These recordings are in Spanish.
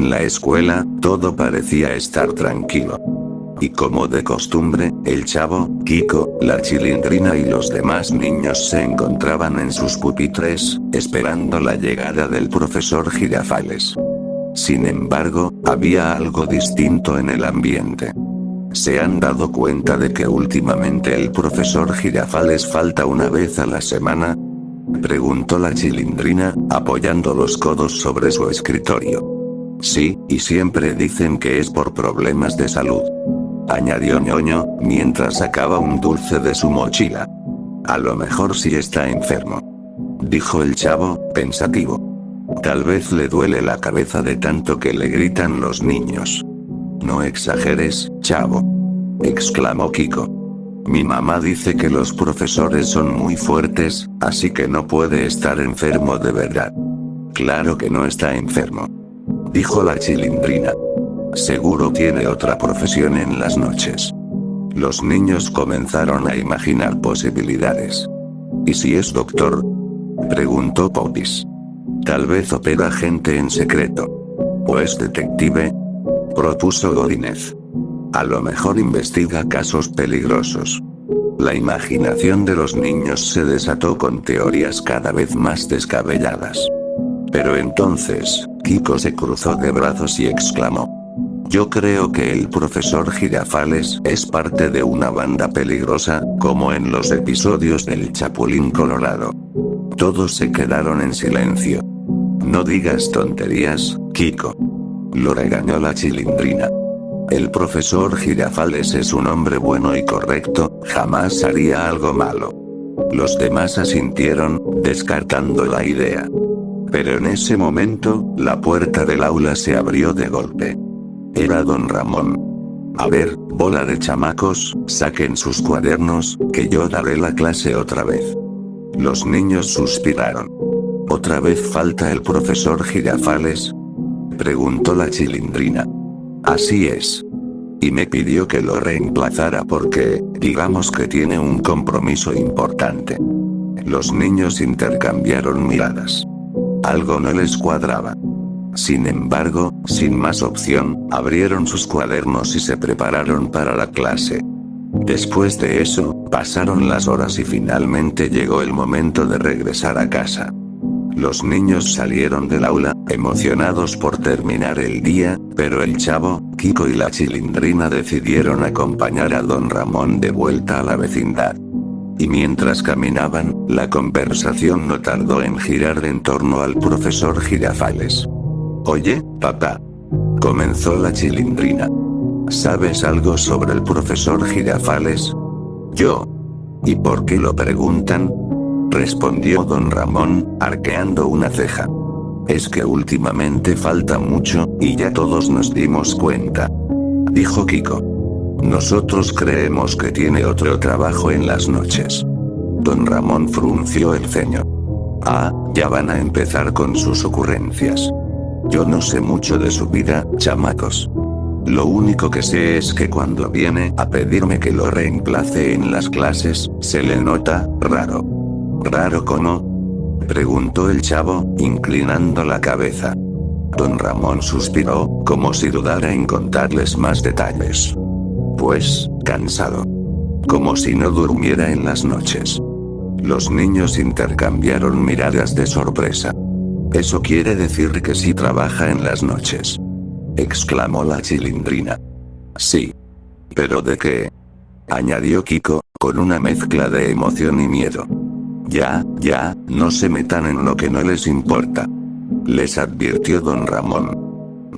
En la escuela, todo parecía estar tranquilo. Y como de costumbre, el Chavo, Kiko, la Chilindrina y los demás niños se encontraban en sus pupitres, esperando la llegada del profesor Girafales. Sin embargo, había algo distinto en el ambiente. ¿Se han dado cuenta de que últimamente el profesor Girafales falta una vez a la semana? Preguntó la Chilindrina, apoyando los codos sobre su escritorio. Sí, y siempre dicen que es por problemas de salud, añadió Ñoño, mientras sacaba un dulce de su mochila. A lo mejor sí está enfermo, dijo el Chavo, pensativo. Tal vez le duele la cabeza de tanto que le gritan los niños. No exageres, Chavo, exclamó Kiko. Mi mamá dice que los profesores son muy fuertes, así que no puede estar enfermo de verdad. Claro que no está enfermo, dijo la Chilindrina. Seguro tiene otra profesión en las noches. Los niños comenzaron a imaginar posibilidades. ¿Y si es doctor?, preguntó Popis. Tal vez opera gente en secreto. ¿O es detective?, propuso Godínez. A lo mejor investiga casos peligrosos. La imaginación de los niños se desató con teorías cada vez más descabelladas. Pero entonces, Kiko se cruzó de brazos y exclamó: yo creo que el profesor Girafales es parte de una banda peligrosa, como en los episodios del Chapulín Colorado. Todos se quedaron en silencio. No digas tonterías, Kiko, lo regañó la Chilindrina. El profesor Girafales es un hombre bueno y correcto, jamás haría algo malo. Los demás asintieron, descartando la idea. Pero en ese momento, la puerta del aula se abrió de golpe. Era don Ramón. A ver, bola de chamacos, saquen sus cuadernos, que yo daré la clase otra vez. Los niños suspiraron. ¿Otra vez falta el profesor Girafales?, preguntó la Chilindrina. Así es. Y me pidió que lo reemplazara porque, digamos que tiene un compromiso importante. Los niños intercambiaron miradas. Algo no les cuadraba. Sin embargo, sin más opción, abrieron sus cuadernos y se prepararon para la clase. Después de eso, pasaron las horas y finalmente llegó el momento de regresar a casa. Los niños salieron del aula, emocionados por terminar el día, pero el Chavo, Kiko y la Chilindrina decidieron acompañar a don Ramón de vuelta a la vecindad. Y mientras caminaban, la conversación no tardó en girar en torno al profesor Girafales. Oye, papá, comenzó la Chilindrina. ¿Sabes algo sobre el profesor Girafales? Yo. ¿Y por qué lo preguntan?, respondió don Ramón, arqueando una ceja. Es que últimamente falta mucho, y ya todos nos dimos cuenta, dijo Kiko. Nosotros creemos que tiene otro trabajo en las noches. Don Ramón frunció el ceño. Ah, ya van a empezar con sus ocurrencias. Yo no sé mucho de su vida, chamacos. Lo único que sé es que cuando viene a pedirme que lo reemplace en las clases, se le nota raro. ¿Raro cómo?, preguntó el Chavo, inclinando la cabeza. Don Ramón suspiró, como si dudara en contarles más detalles. Pues, cansado. Como si no durmiera en las noches. Los niños intercambiaron miradas de sorpresa. Eso quiere decir que sí trabaja en las noches, exclamó la Chilindrina. Sí. ¿Pero de qué?, añadió Kiko, con una mezcla de emoción y miedo. Ya, no se metan en lo que no les importa, les advirtió don Ramón.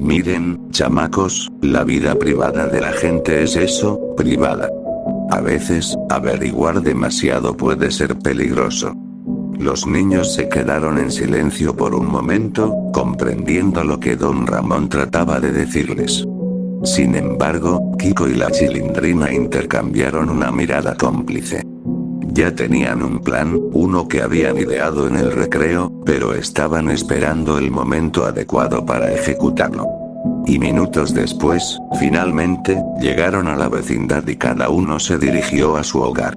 Miren, chamacos, la vida privada de la gente es eso, privada. A veces, averiguar demasiado puede ser peligroso. Los niños se quedaron en silencio por un momento, comprendiendo lo que don Ramón trataba de decirles. Sin embargo, Kiko y la Chilindrina intercambiaron una mirada cómplice. Ya tenían un plan, uno que habían ideado en el recreo, pero estaban esperando el momento adecuado para ejecutarlo. Y minutos después, finalmente, llegaron a la vecindad y cada uno se dirigió a su hogar.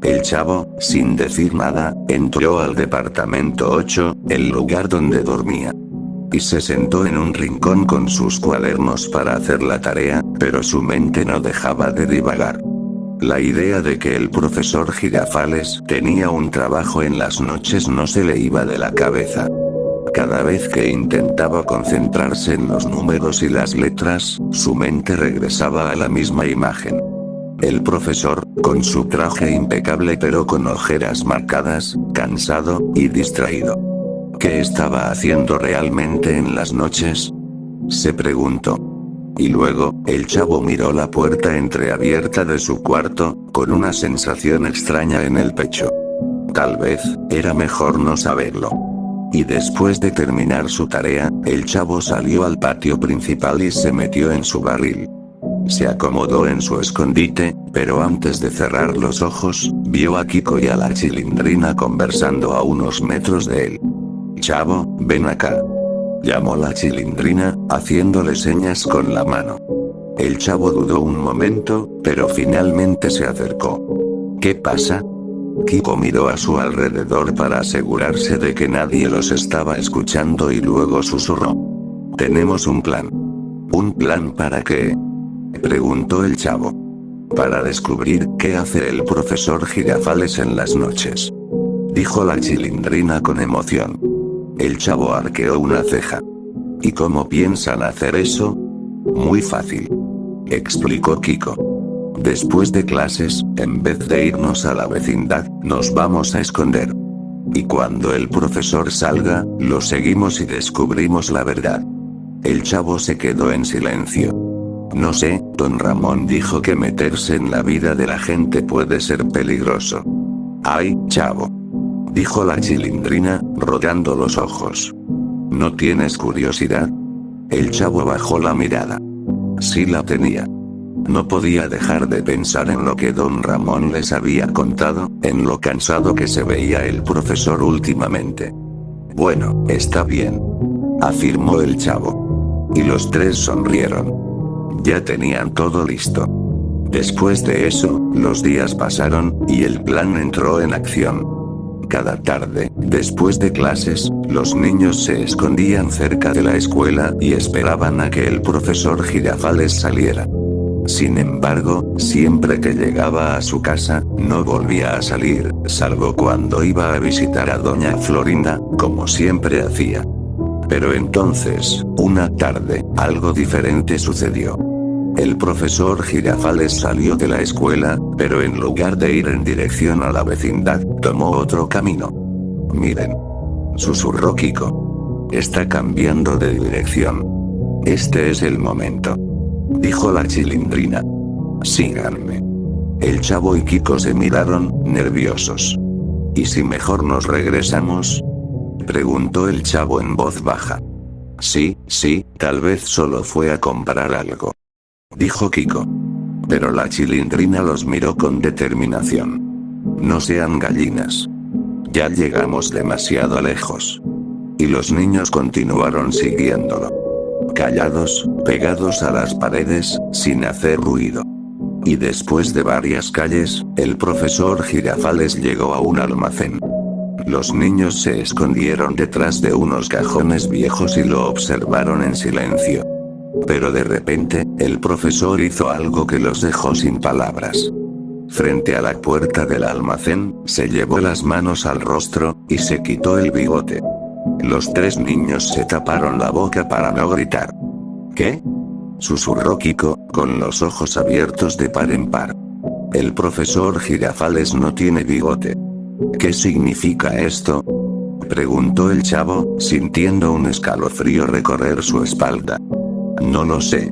El Chavo, sin decir nada, entró al departamento 8, el lugar donde dormía. y se sentó en un rincón con sus cuadernos para hacer la tarea, pero su mente no dejaba de divagar. La idea de que el profesor Girafales tenía un trabajo en las noches no se le iba de la cabeza. Cada vez que intentaba concentrarse en los números y las letras, su mente regresaba a la misma imagen. El profesor, con su traje impecable pero con ojeras marcadas, cansado y distraído. ¿Qué estaba haciendo realmente en las noches? Se preguntó. Y luego, el chavo miró la puerta entreabierta de su cuarto, con una sensación extraña en el pecho. Tal vez, era mejor no saberlo. Y después de terminar su tarea, el chavo salió al patio principal y se metió en su barril. Se acomodó en su escondite, pero antes de cerrar los ojos, vio a Kiko y a la Chilindrina conversando a unos metros de él. «Chavo, ven acá», llamó la Chilindrina, haciéndole señas con la mano. El chavo dudó un momento, pero finalmente se acercó. «¿Qué pasa?». Kiko miró a su alrededor para asegurarse de que nadie los estaba escuchando y luego susurró. «Tenemos un plan». «¿Un plan para qué?», preguntó el chavo. «Para descubrir qué hace el profesor Girafales en las noches», dijo la Chilindrina con emoción. El chavo arqueó una ceja. «¿Y cómo piensan hacer eso?». «Muy fácil», explicó Kiko. «Después de clases, en vez de irnos a la vecindad, nos vamos a esconder. Y cuando el profesor salga, lo seguimos y descubrimos la verdad». El chavo se quedó en silencio. «No sé, don Ramón dijo que meterse en la vida de la gente puede ser peligroso». «Ay, chavo», dijo la Chilindrina, rogando los ojos. «¿No tienes curiosidad?». El chavo bajó la mirada. Sí la tenía. No podía dejar de pensar en lo que don Ramón les había contado, en lo cansado que se veía el profesor últimamente. «Bueno, está bien», afirmó el chavo. Y los tres sonrieron. Ya tenían todo listo. Después de eso, los días pasaron, y el plan entró en acción. Cada tarde, después de clases, los niños se escondían cerca de la escuela y esperaban a que el profesor Girafales saliera. Sin embargo, siempre que llegaba a su casa, no volvía a salir, salvo cuando iba a visitar a doña Florinda, como siempre hacía. Pero entonces, una tarde, algo diferente sucedió. El profesor Girafales salió de la escuela, pero en lugar de ir en dirección a la vecindad, tomó otro camino. «Miren», susurró Kiko. «Está cambiando de dirección. Este es el momento», dijo la Chilindrina. «Síganme». El chavo y Kiko se miraron, nerviosos. «¿Y si mejor nos regresamos?», preguntó el chavo en voz baja. «Sí, tal vez solo fue a comprar algo», dijo Kiko. Pero la Chilindrina los miró con determinación. «No sean gallinas. Ya llegamos demasiado lejos». Y los niños continuaron siguiéndolo. Callados, pegados a las paredes, sin hacer ruido. Y después de varias calles, el profesor Girafales llegó a un almacén. Los niños se escondieron detrás de unos cajones viejos y lo observaron en silencio. Pero de repente, el profesor hizo algo que los dejó sin palabras. Frente a la puerta del almacén, se llevó las manos al rostro, y se quitó el bigote. Los tres niños se taparon la boca para no gritar. «¿Qué?», susurró Kiko, con los ojos abiertos de par en par. «El profesor Girafales no tiene bigote». «¿Qué significa esto?», preguntó el chavo, sintiendo un escalofrío recorrer su espalda. «No lo sé»,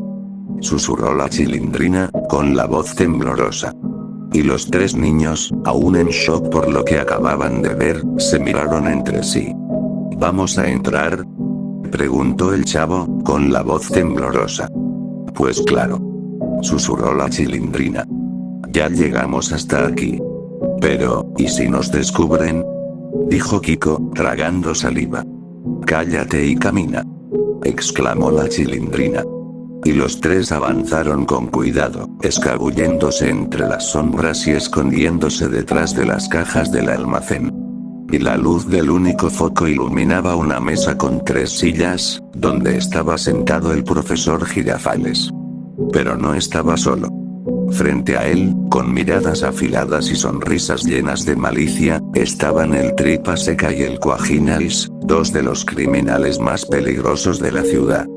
susurró la Chilindrina, con la voz temblorosa. Y los tres niños, aún en shock por lo que acababan de ver, se miraron entre sí. «¿Vamos a entrar?», preguntó el chavo, con la voz temblorosa. «Pues claro», susurró la Chilindrina. «Ya llegamos hasta aquí». «Pero, ¿y si nos descubren?», dijo Kiko, tragando saliva. «Cállate y camina», exclamó la Chilindrina. Y los tres avanzaron con cuidado, escabulléndose entre las sombras y escondiéndose detrás de las cajas del almacén. y la luz del único foco iluminaba una mesa con 3 sillas, donde estaba sentado el profesor Girafales. Pero no estaba solo. Frente a él, con miradas afiladas y sonrisas llenas de malicia, estaban el Tripa Seca y el Cuajinais, 2 de los criminales más peligrosos de la ciudad.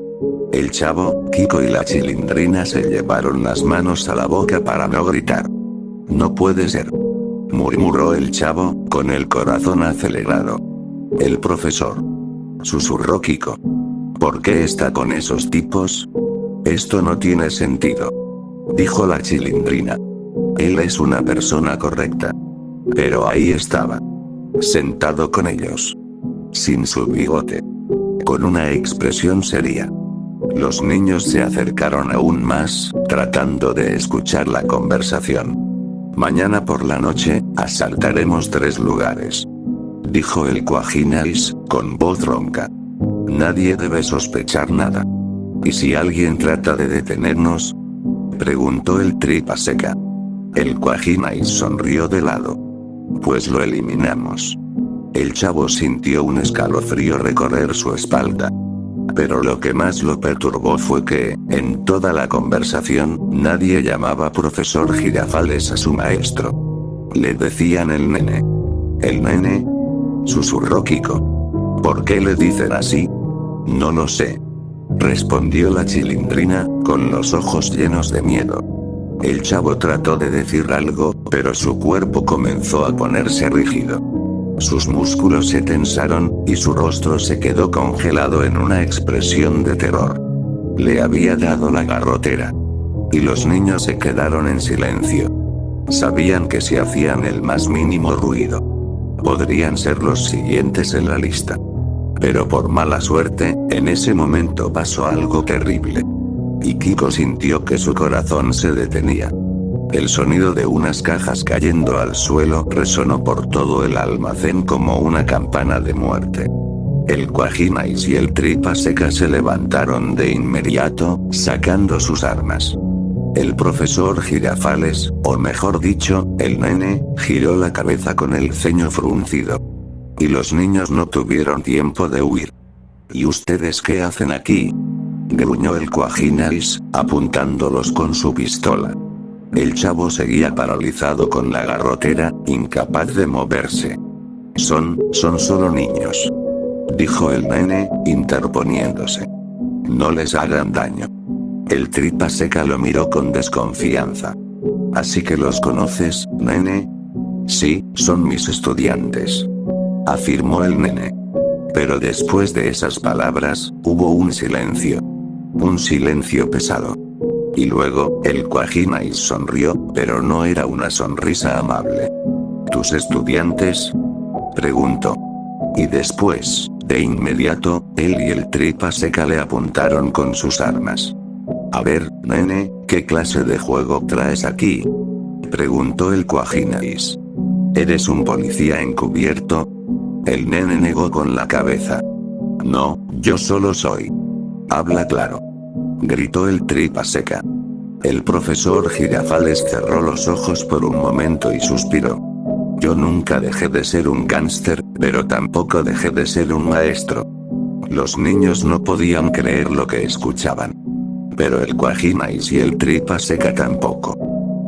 El Chavo, Kiko y la Chilindrina se llevaron las manos a la boca para no gritar. No puede ser, murmuró el Chavo, con el corazón acelerado. El profesor, susurró Kiko. ¿Por qué está con esos tipos? Esto no tiene sentido, dijo la Chilindrina. Él es una persona correcta. Pero ahí estaba, sentado con ellos, sin su bigote, con una expresión seria. Los niños se acercaron aún más, tratando de escuchar la conversación. Mañana por la noche, asaltaremos 3 lugares, dijo el Cuajinais, con voz ronca. Nadie debe sospechar nada. ¿Y si alguien trata de detenernos?, preguntó el Tripa Seca. El Cuajinais sonrió de lado. Pues lo eliminamos. El Chavo sintió un escalofrío recorrer su espalda. Pero lo que más lo perturbó fue que, en toda la conversación, nadie llamaba profesor Girafales a su maestro. Le decían el nene. ¿El nene?, susurró Kiko. ¿Por qué le dicen así? No lo sé, respondió la Chilindrina, con los ojos llenos de miedo. El Chavo trató de decir algo, pero su cuerpo comenzó a ponerse rígido. Sus músculos se tensaron, y su rostro se quedó congelado en una expresión de terror. Le había dado la garrotera. Y los niños se quedaron en silencio. Sabían que si hacían el más mínimo ruido, podrían ser los siguientes en la lista. Pero por mala suerte, en ese momento pasó algo terrible. Y Kiko sintió que su corazón se detenía. El sonido de unas cajas cayendo al suelo resonó por todo el almacén como una campana de muerte. El Cuajinais y el Tripa Seca se levantaron de inmediato, sacando sus armas. El profesor Girafales, o mejor dicho, el nene, giró la cabeza con el ceño fruncido. Y los niños no tuvieron tiempo de huir. ¿Y ustedes qué hacen aquí?, gruñó el Cuajinais, apuntándolos con su pistola. El Chavo seguía paralizado con la garrotera, incapaz de moverse. Son solo niños, dijo el nene, interponiéndose. No les hagan daño. El Tripa Seca lo miró con desconfianza. ¿Así que los conoces, nene? Sí, son mis estudiantes, afirmó el nene. Pero después de esas palabras, hubo un silencio. Un silencio pesado. Y luego, el Cuajinais sonrió, pero no era una sonrisa amable. ¿Tus estudiantes?, preguntó. Y después, de inmediato, él y el Tripa Seca le apuntaron con sus armas. A ver, nene, ¿qué clase de juego traes aquí?, preguntó el Cuajinais. ¿Eres un policía encubierto? El nene negó con la cabeza. No, yo solo soy. Habla claro, gritó el Tripa Seca. El profesor Girafales cerró los ojos por un momento y suspiró. Yo nunca dejé de ser un gángster, pero tampoco dejé de ser un maestro. Los niños no podían creer lo que escuchaban. Pero el Cuajinais y el Tripa Seca tampoco.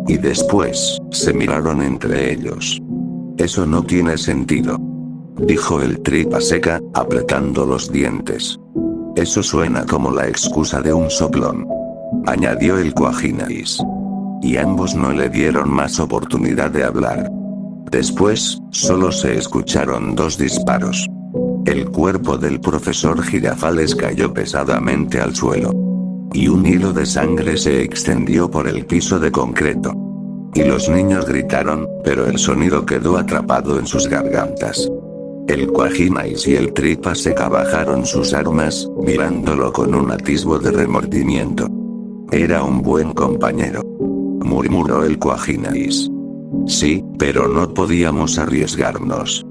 Y después, se miraron entre ellos. Eso no tiene sentido, dijo el Tripa Seca, apretando los dientes. Eso suena como la excusa de un soplón, añadió el Cuajinais. Y ambos no le dieron más oportunidad de hablar. Después, solo se escucharon 2 disparos. El cuerpo del profesor Girafales cayó pesadamente al suelo. Y un hilo de sangre se extendió por el piso de concreto. Y los niños gritaron, pero el sonido quedó atrapado en sus gargantas. El Cuajinais y el Tripa Seca bajaron sus armas, mirándolo con un atisbo de remordimiento. Era un buen compañero, murmuró el Cuajinais. Sí, pero no podíamos arriesgarnos,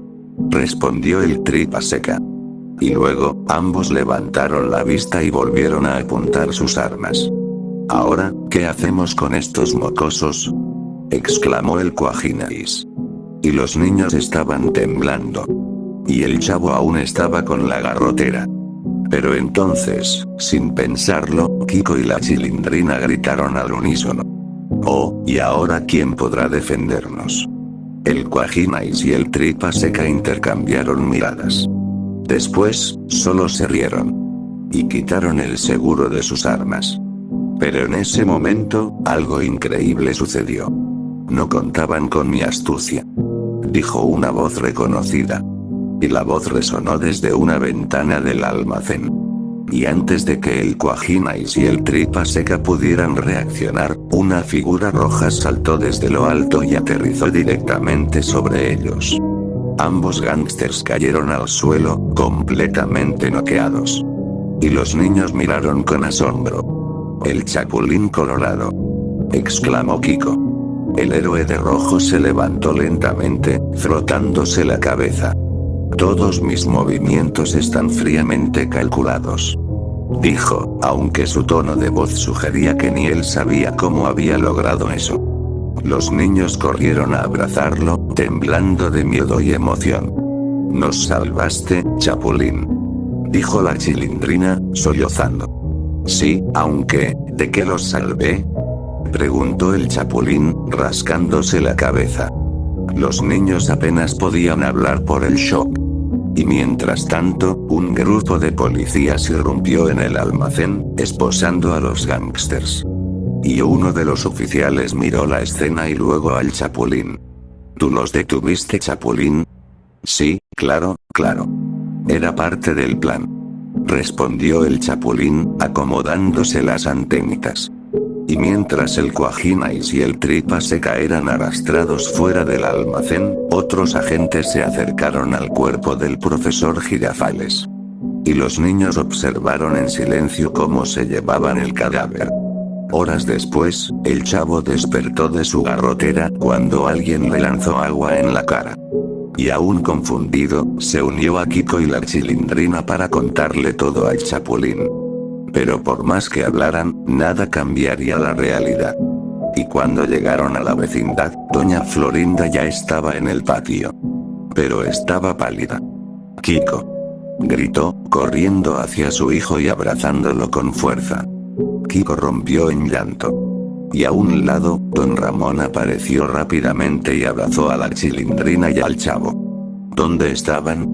respondió el Tripa Seca. Y luego, ambos levantaron la vista y volvieron a apuntar sus armas. ¿Ahora, qué hacemos con estos mocosos?, exclamó el Cuajinais. Y los niños estaban temblando. y el chavo aún estaba con la garrotera. Pero entonces, sin pensarlo, Kiko y la Chilindrina gritaron al unísono. Oh, ¿y ahora quién podrá defendernos? El Cuajinais y el Tripa Seca intercambiaron miradas. Después, solo se rieron. Y quitaron el seguro de sus armas. Pero en ese momento, algo increíble sucedió. No contaban con mi astucia, dijo una voz reconocida. Y la voz resonó desde una ventana del almacén. Y antes de que el Cuajinais y el Tripa Seca pudieran reaccionar, una figura roja saltó desde lo alto y aterrizó directamente sobre ellos. Ambos gángsters cayeron al suelo, completamente noqueados. Y los niños miraron con asombro. El Chapulín Colorado, exclamó Kiko. El héroe de rojo se levantó lentamente, frotándose la cabeza. Todos mis movimientos están fríamente calculados, dijo, aunque su tono de voz sugería que ni él sabía cómo había logrado eso. Los niños corrieron a abrazarlo, temblando de miedo y emoción. Nos salvaste, Chapulín, dijo la Chilindrina, sollozando. Sí, aunque, ¿de qué los salvé?, preguntó el Chapulín, rascándose la cabeza. Los niños apenas podían hablar por el shock. Y mientras tanto, un grupo de policías irrumpió en el almacén, esposando a los gángsters. Y uno de los oficiales miró la escena y luego al Chapulín. ¿Tú los detuviste, Chapulín? Sí, claro, claro. Era parte del plan, respondió el Chapulín, acomodándose las antenitas. Y mientras el Cuajinais y el Tripa Seca eran arrastrados fuera del almacén, otros agentes se acercaron al cuerpo del profesor Girafales. Y los niños observaron en silencio cómo se llevaban el cadáver. Horas después, el chavo despertó de su garrotera cuando alguien le lanzó agua en la cara. Y aún confundido, se unió a Kiko y la Chilindrina para contarle todo al Chapulín. Pero por más que hablaran, nada cambiaría la realidad. Y cuando llegaron a la vecindad, doña Florinda ya estaba en el patio. Pero estaba pálida. Kiko, gritó, corriendo hacia su hijo y abrazándolo con fuerza. Kiko rompió en llanto. Y a un lado, don Ramón apareció rápidamente y abrazó a la Chilindrina y al chavo. ¿Dónde estaban?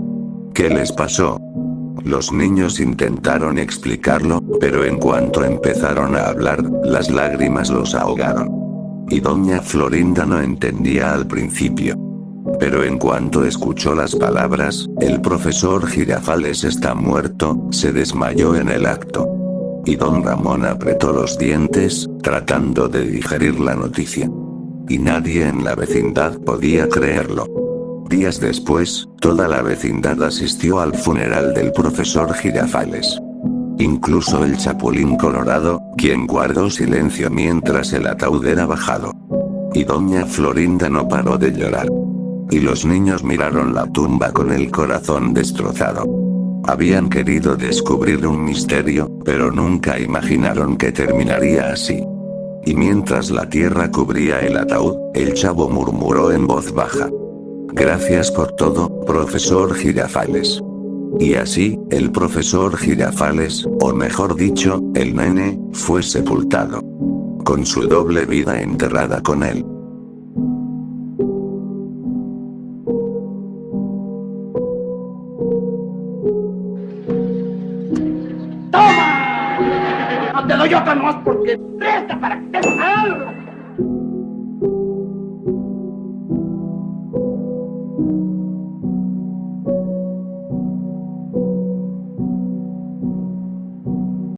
¿Qué les pasó? Los niños intentaron explicarlo, pero en cuanto empezaron a hablar, las lágrimas los ahogaron. Y doña Florinda no entendía al principio. Pero en cuanto escuchó las palabras, el profesor Girafales está muerto, se desmayó en el acto. Y don Ramón apretó los dientes, tratando de digerir la noticia. Y nadie en la vecindad podía creerlo. Días después, toda la vecindad asistió al funeral del profesor Girafales. Incluso el Chapulín Colorado, quien guardó silencio mientras el ataúd era bajado. Y doña Florinda no paró de llorar. Y los niños miraron la tumba con el corazón destrozado. Habían querido descubrir un misterio, pero nunca imaginaron que terminaría así. Y mientras la tierra cubría el ataúd, el chavo murmuró en voz baja. Gracias por todo, profesor Girafales. Y así, el profesor Girafales, o mejor dicho, el nene, fue sepultado. Con su doble vida enterrada con él. ¡Toma! No te doy otra más porque presta para que te algo.